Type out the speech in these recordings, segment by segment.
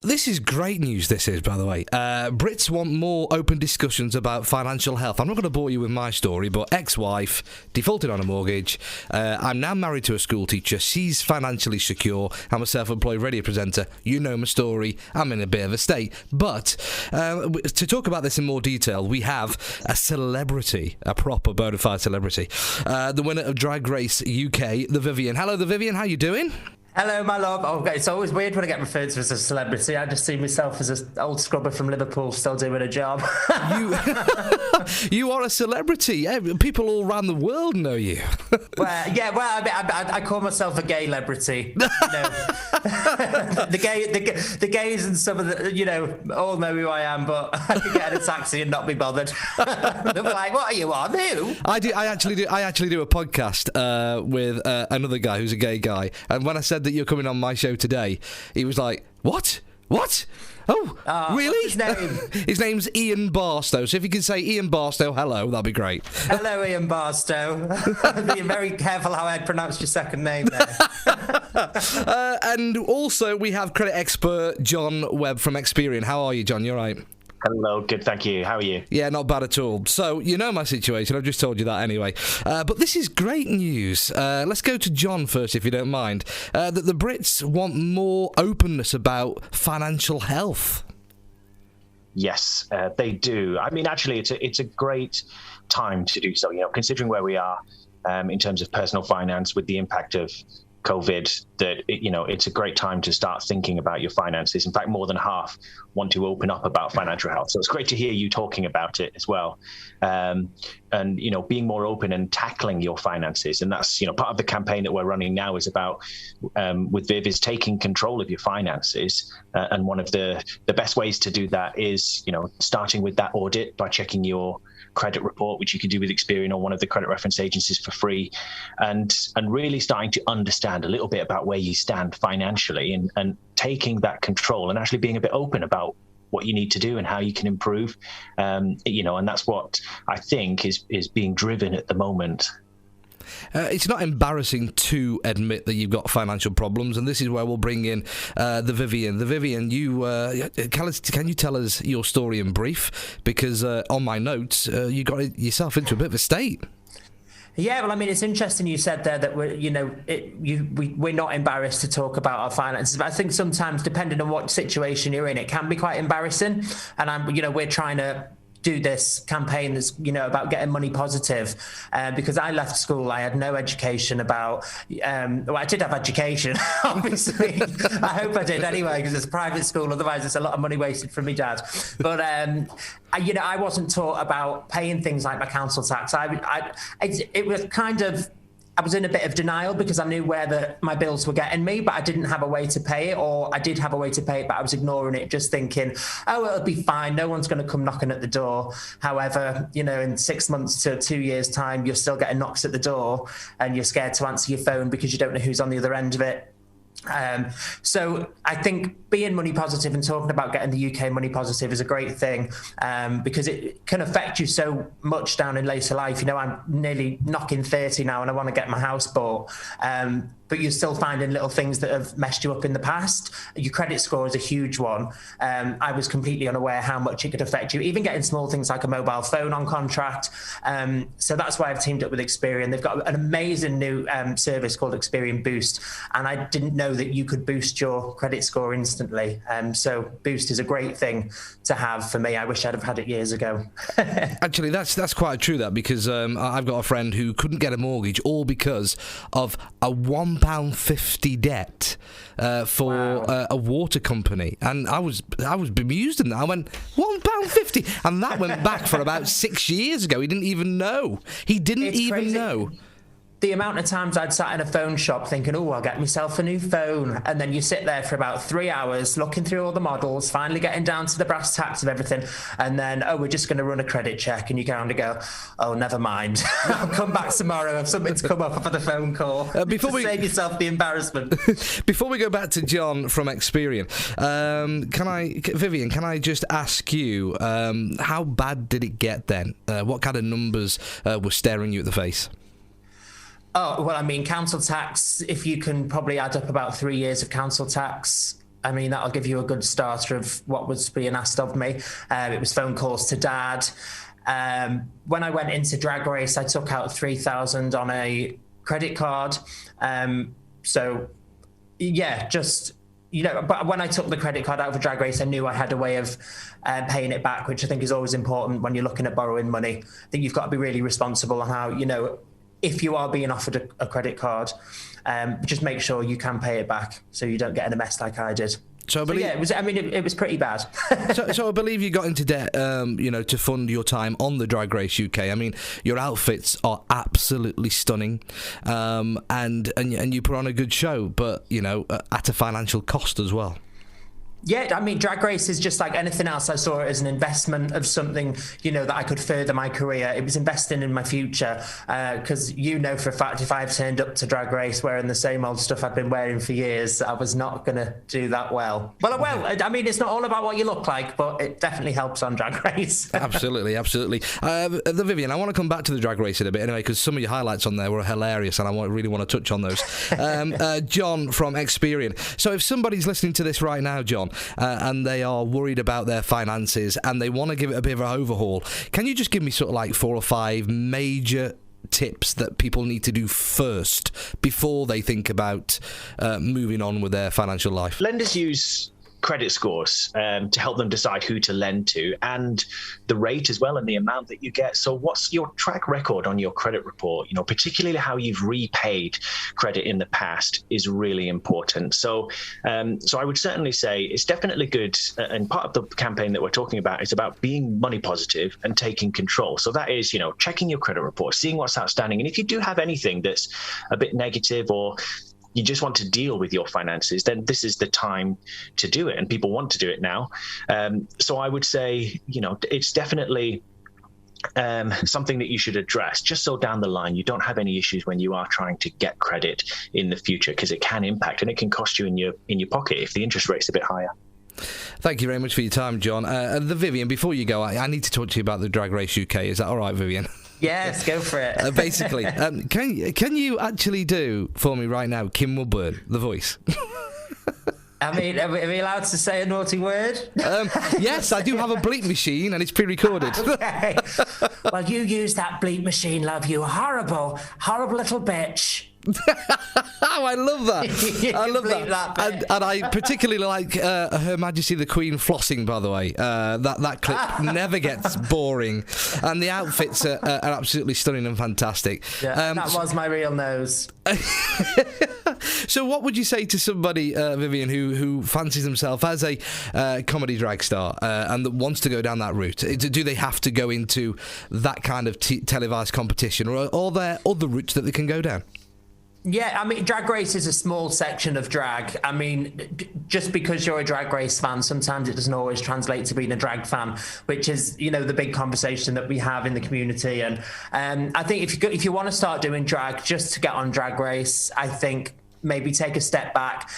This is great news, this is, by the way. Brits want more open discussions about financial health. I'm not going to bore you with my story, but ex-wife defaulted on a mortgage. I'm now married to a school teacher. She's financially secure. I'm a self-employed radio presenter. You know my story. I'm in a bit of a state. But to talk about this in more detail, we have a celebrity, a proper bona fide celebrity. The winner of Drag Race UK, the Vivienne. Hello, the Vivienne. How you doing? Hello, my love. Oh, it's always weird when I get referred to as a celebrity. I just see myself as an old scrubber from Liverpool still doing a job. You are a celebrity. People all around the world know you. I call myself a gay celebrity. The gays and some of the, all know who I am, but I can get in a taxi and not be bothered. They're like, what are you on? Who? I actually do a podcast with another guy who's a gay guy, and when I said that you're coming on my show today, he was like, What? Oh, really? What's his name? His name's Ian Barstow. So if you can say Ian Barstow, hello, that'd be great. Hello, Ian Barstow. Be very careful how I pronounce your second name there. And also we have credit expert John Webb from Experian. How are you, John? You all right? Hello, good, thank you. How are you? Yeah, not bad at all. So, you know my situation, I've just told you that anyway. But this is great news. Let's go to John first, if you don't mind. That the Brits want more openness about financial health. Yes, they do. I mean, actually, it's a great time to do so, considering where we are in terms of personal finance with the impact of COVID, that it's a great time to start thinking about your finances. In fact, more than half want to open up about financial health. So it's great to hear you talking about it as well. And being more open and tackling your finances. And that's, part of the campaign that we're running now is about, with Viv, is taking control of your finances. And one of the best ways to do that is, starting with that audit by checking your credit report, which you can do with Experian or one of the credit reference agencies for free, and really starting to understand a little bit about where you stand financially and taking that control and actually being a bit open about what you need to do and how you can improve. And that's what I think is being driven at the moment. It's not embarrassing to admit that you've got financial problems, and this is where we'll bring in the Vivienne. The Vivienne, can you tell us your story in brief? Because on my notes, you got yourself into a bit of a state. Yeah, well, I mean, it's interesting you said there that we're not embarrassed to talk about our finances, but I think sometimes, depending on what situation you're in, it can be quite embarrassing. And we're trying to do this campaign that's about getting money positive, because I left school. I had no education about I did have education, obviously. I hope I did anyway, because it's a private school, otherwise it's a lot of money wasted from my dad. But I wasn't taught about paying things like my council tax. It was kind of, I was in a bit of denial because I knew where my bills were getting me, but I didn't have a way to pay it, or I did have a way to pay it, but I was ignoring it, just thinking, oh, it'll be fine. No one's going to come knocking at the door. However, in 6 months to 2 years' time, you're still getting knocks at the door and you're scared to answer your phone because you don't know who's on the other end of it. So I think being money positive and talking about getting the UK money positive is a great thing, because it can affect you so much down in later life. I'm nearly knocking 30 now and I want to get my house bought. But you're still finding little things that have messed you up in the past. Your credit score is a huge one. I was completely unaware how much it could affect you, even getting small things like a mobile phone on contract. So that's why I've teamed up with Experian. They've got an amazing new service called Experian Boost. And I didn't know that you could boost your credit score instantly. So Boost is a great thing to have for me. I wish I'd have had it years ago. Actually, that's quite true, that, because I've got a friend who couldn't get a mortgage, all because of a £1.50 debt for a water company. And I was bemused in that. I went, £1.50? And that went back for about 6 years ago. He didn't even know. It's crazy. Know. The amount of times I'd sat in a phone shop thinking, oh, I'll get myself a new phone. And then you sit there for about 3 hours looking through all the models, finally getting down to the brass tacks of everything. And then, we're just going to run a credit check. And you kind of go, oh, never mind. I'll come back tomorrow if something's come up for the phone call. Save yourself the embarrassment. Before we go back to John from Experian, Vivienne, can I just ask you, how bad did it get then? What kind of numbers were staring you at the face? Oh, well, I mean, council tax, if you can probably add up about 3 years of council tax, I mean, that'll give you a good starter of what was being asked of me. It was phone calls to dad. When I went into Drag Race, I took out 3,000 on a credit card. So, yeah, just, but when I took the credit card out for Drag Race, I knew I had a way of paying it back, which I think is always important when you're looking at borrowing money. I think you've got to be really responsible on how, if you are being offered a credit card, just make sure you can pay it back so you don't get in a mess like I did. So I believe, it was. I mean, it was pretty bad. so I believe you got into debt, to fund your time on the Drag Race UK. I mean, your outfits are absolutely stunning, and you put on a good show, but at a financial cost as well. Yeah, I mean, Drag Race is just like anything else. I saw it as an investment of something, that I could further my career. It was investing in my future because for a fact, if I had turned up to Drag Race wearing the same old stuff I'd been wearing for years, I was not going to do that well. Well, I mean, it's not all about what you look like, but it definitely helps on Drag Race. Absolutely. The Vivienne, I want to come back to the Drag Race in a bit anyway, because some of your highlights on there were hilarious, and I really want to touch on those. John from Experian. So if somebody's listening to this right now, John, and they are worried about their finances and they want to give it a bit of an overhaul, can you just give me sort of like 4 or 5 major tips that people need to do first before they think about moving on with their financial life? Lenders use credit scores to help them decide who to lend to, and the rate as well, and the amount that you get. So what's your track record on your credit report? Particularly how you've repaid credit in the past is really important. So I would certainly say it's definitely good, and part of the campaign that we're talking about is about being money positive and taking control. So that is, checking your credit report, seeing what's outstanding, and if you do have anything that's a bit negative, or you just want to deal with your finances, then this is the time to do it. And people want to do it now. So I would say, it's definitely something that you should address, just so down the line you don't have any issues when you are trying to get credit in the future, because it can impact and it can cost you in your pocket if the interest rate's a bit higher. Thank you very much for your time, John. The Vivienne, before you go, I need to talk to you about the Drag Race UK. Is that all right, Vivienne? Yes, go for it. Basically, can you actually do for me right now, Kim Woodburn, the voice? I mean, are we allowed to say a naughty word? Yes, I do have a bleep machine, and it's pre-recorded. Okay. Well, you use that bleep machine, love, you horrible little bitch. Oh, I love that. I love that. And I particularly like Her Majesty the Queen flossing, by the way. That clip never gets boring. And the outfits are absolutely stunning and fantastic. Yeah, that was my real nose. So what would you say to somebody, Vivienne, who fancies themselves as a comedy drag star and that wants to go down that route? Do they have to go into that kind of televised competition, or are there other routes that they can go down? Yeah, I mean, Drag Race is a small section of drag. I mean, just because you're a Drag Race fan, sometimes it doesn't always translate to being a drag fan, which is, the big conversation that we have in the community. And I think if you want to start doing drag just to get on Drag Race, I think maybe take a step back.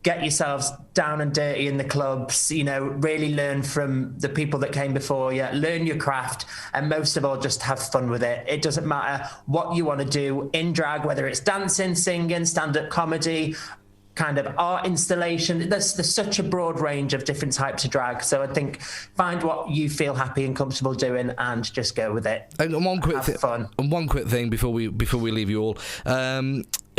Get yourselves down and dirty in the clubs, really learn from the people that came before you, learn your craft, and most of all, just have fun with it. It doesn't matter what you want to do in drag, whether it's dancing, singing, stand-up comedy, kind of art installation. There's such a broad range of different types of drag. So I think find what you feel happy and comfortable doing and just go with it. And one quick fun. And one quick thing before we leave you all.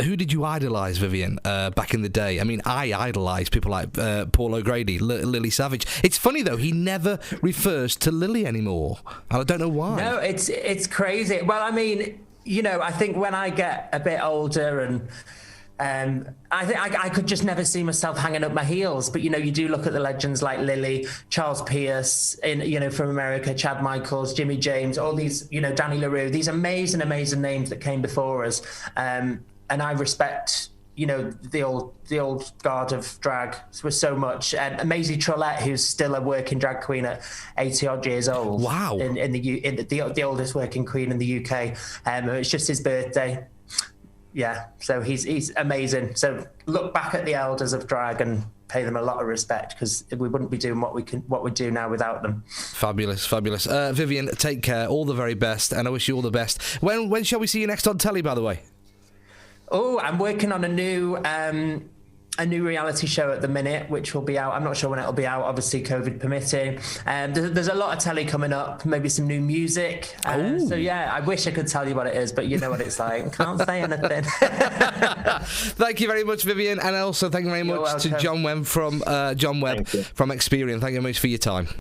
Who did you idolise, Vivienne, back in the day? I mean, I idolised people like Paul O'Grady, Lily Savage. It's funny, though, he never refers to Lily anymore. And I don't know why. No, it's crazy. Well, I mean, I think when I get a bit older and I think I could just never see myself hanging up my heels. But, you do look at the legends like Lily, Charles Pierce, from America, Chad Michaels, Jimmy James, all these, Danny LaRue, these amazing, amazing names that came before us. And I respect, the old guard of drag was so much. And Maisie Trolette, who's still a working drag queen at 80 odd years old. Wow. In the oldest working queen in the UK. It's just his birthday. Yeah, so he's amazing. So look back at the elders of drag and pay them a lot of respect, because we wouldn't be doing what we do now without them. Fabulous. Vivienne, take care. All the very best, and I wish you all the best. When shall we see you next on telly, by the way? Oh, I'm working on a new a new reality show at the minute, which will be out. I'm not sure when it'll be out, obviously COVID permitting. There's a lot of telly coming up, maybe some new music. So yeah, I wish I could tell you what it is, but you know what it's like. Can't say anything. Thank you very much, Vivienne, and also thank you very much to John Webb from Experian. Thank you very much for your time.